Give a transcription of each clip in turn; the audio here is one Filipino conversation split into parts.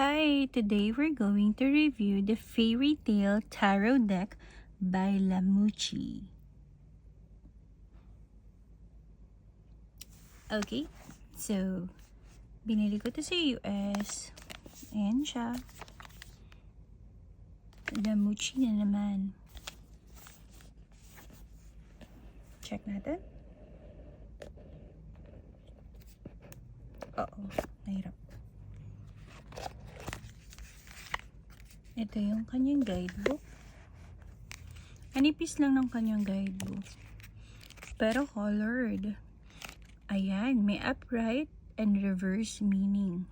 Hi! Today we're going to review the Fairy Tale Tarot Deck by Lamucci. Okay, so binili ko to sa US. Ayan siya. Lamucci na naman. Check natin. Nahirap. Ito yung kanyang guidebook. Anipis lang ng kanyang guidebook. Pero colored. Ayan, may upright and reverse meaning.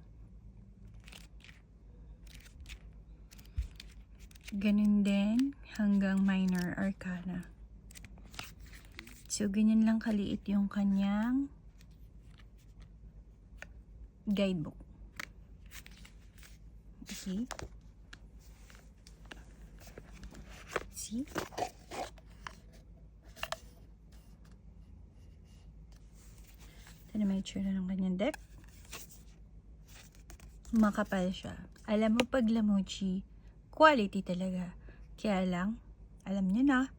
Ganun din hanggang minor arcana. So, ganyan lang kaliit yung kanyang guidebook. Okay. See? Ito na may itsura ng kanyang deck. Makapal siya. Alam mo pag Lamucci, quality talaga. Kaya lang, alam niyo na,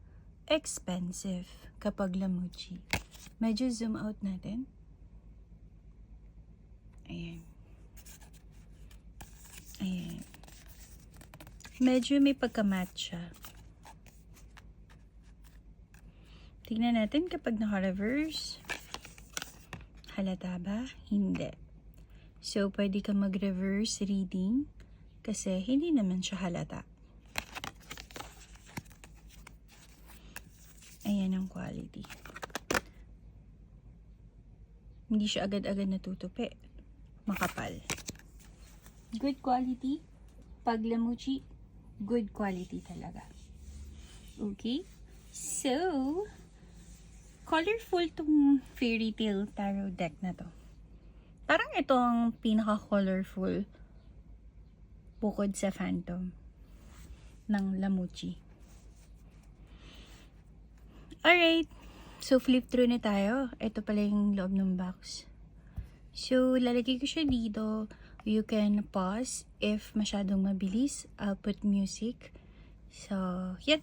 expensive kapag Lamucci. Medyo zoom out natin. Ayan. Ayan. Medyo may pagka-matte siya. Tingnan natin kapag naka-reverse. Halata ba? Hindi. So, pwede ka mag-reverse reading kasi hindi naman siya halata. Ayan ang quality. Hindi siya agad-agad natutupi. Makapal. Good quality. Pag Lamucci, good quality talaga. Okay? So, colorful tong Fairy Tale Tarot deck na to. Parang ito ang pinaka-colorful bukod sa Phantom ng Lamucci. Alright. So, flip through na tayo. Ito pala yung loob ng box. So, lalagay ko siya dito. You can pause if masyadong mabilis. I'll put music. So, yep.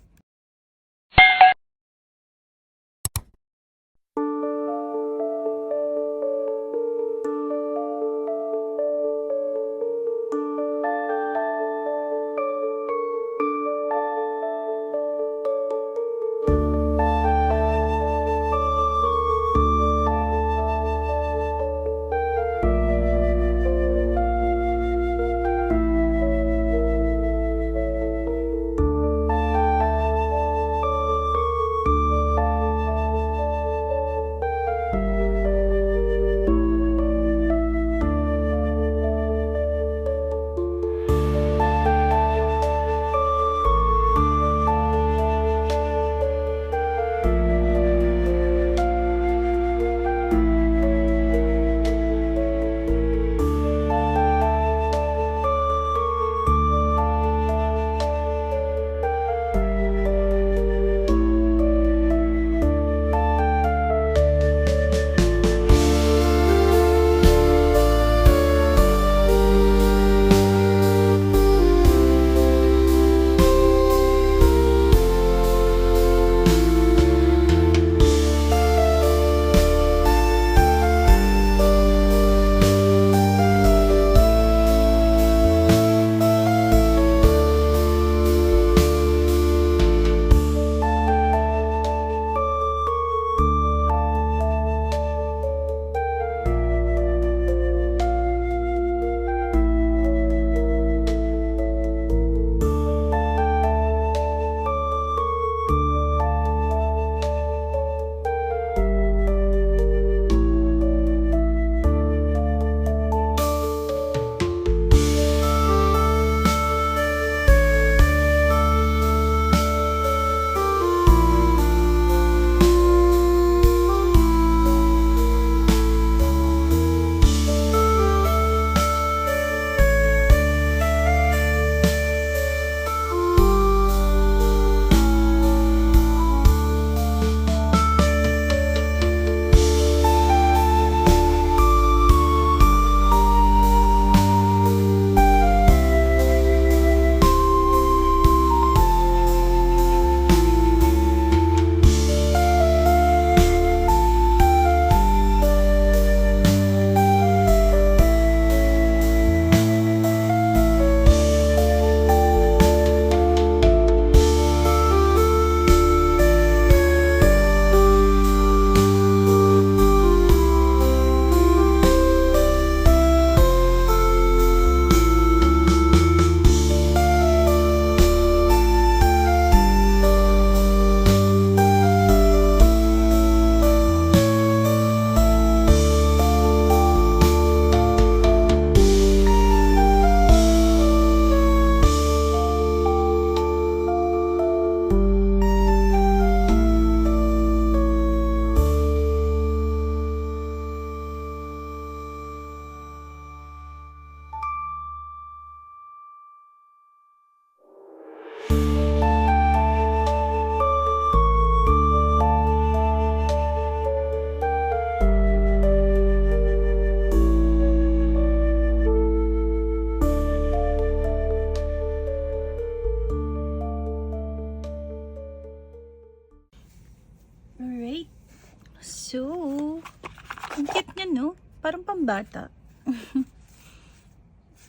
bata.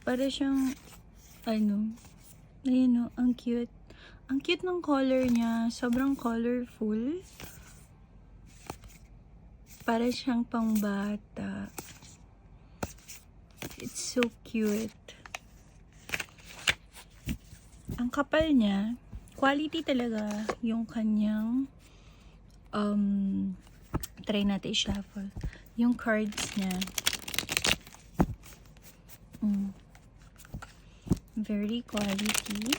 Para siyang, ano, ayun o, ang cute. Ang cute ng color niya. Sobrang colorful. Para siyang pang bata. It's so cute. Ang kapal niya, quality talaga yung kanyang try natin i-shuffle. Yung cards niya. Very quality.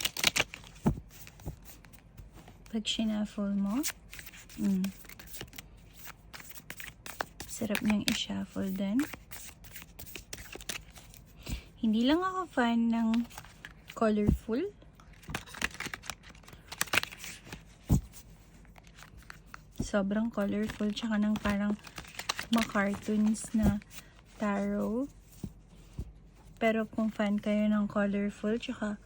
Pag shuffle mo, sarap niyang i-shuffle din. Hindi lang ako fan ng colorful. Sobrang colorful. Tsaka ng parang mga cartoons na tarot. Pero kung fan kayo ng colorful, tsaka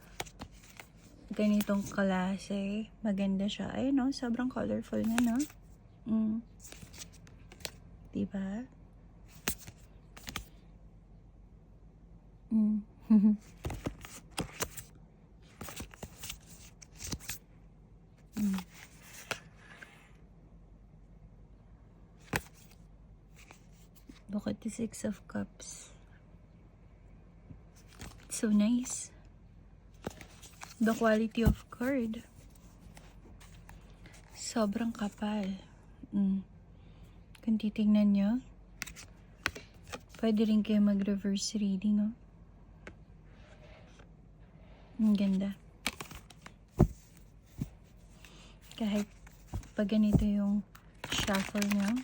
ganitong klase, maganda siya. Ayun no, sobrang colorful na, no? Diba? Look at the 6 of Cups. It's so nice. The quality of card. Sobrang kapal. Kung titingnan nyo, pwede rin kayo mag-reverse reading, no? Ang ganda. Kahit pag ganito yung shuffle nyo,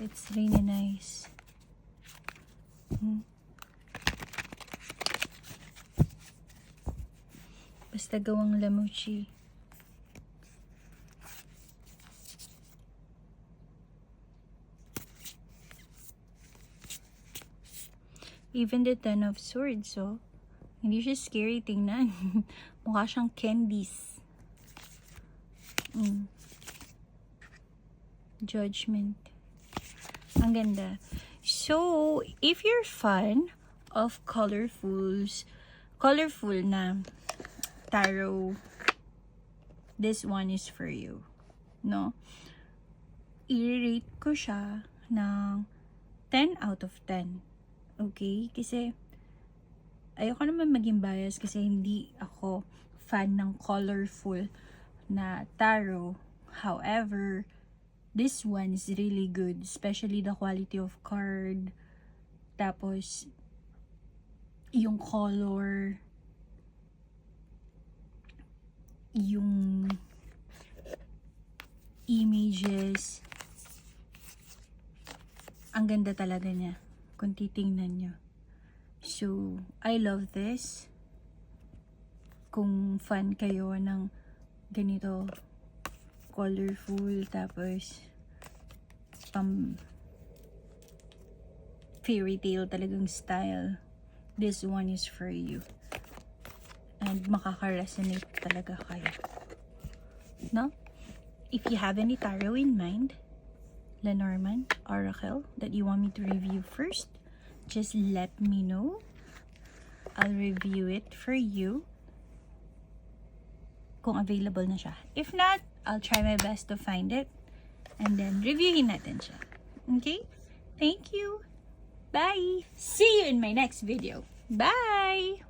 it's really nice. Basta gawang lamuchi. Even the 10 of Swords, so hindi siya scary tingnan. Mukha siyang candies. Judgment. Ang ganda. So, if you're fan of colorful na tarot, this one is for you. No? I-rate ko siya ng 10 out of 10. Okay? Kasi ayoko naman maging bias kasi hindi ako fan ng colorful na tarot. However, this one is really good, especially the quality of card. Tapos yung color, yung images, ang ganda talaga niya kung titingnan nyo. So, I love this. Kung fan kayo ng ganito colorful, tapos fairy tale talagang style, this one is for you. And makaka-resonate talaga kayo. No? If you have any tarot in mind, Lenormand, Oracle, that you want me to review first, just let me know. I'll review it for you kung available na siya. If not, I'll try my best to find it and then reviewin natin siya. Okay? Thank you. Bye! See you in my next video. Bye!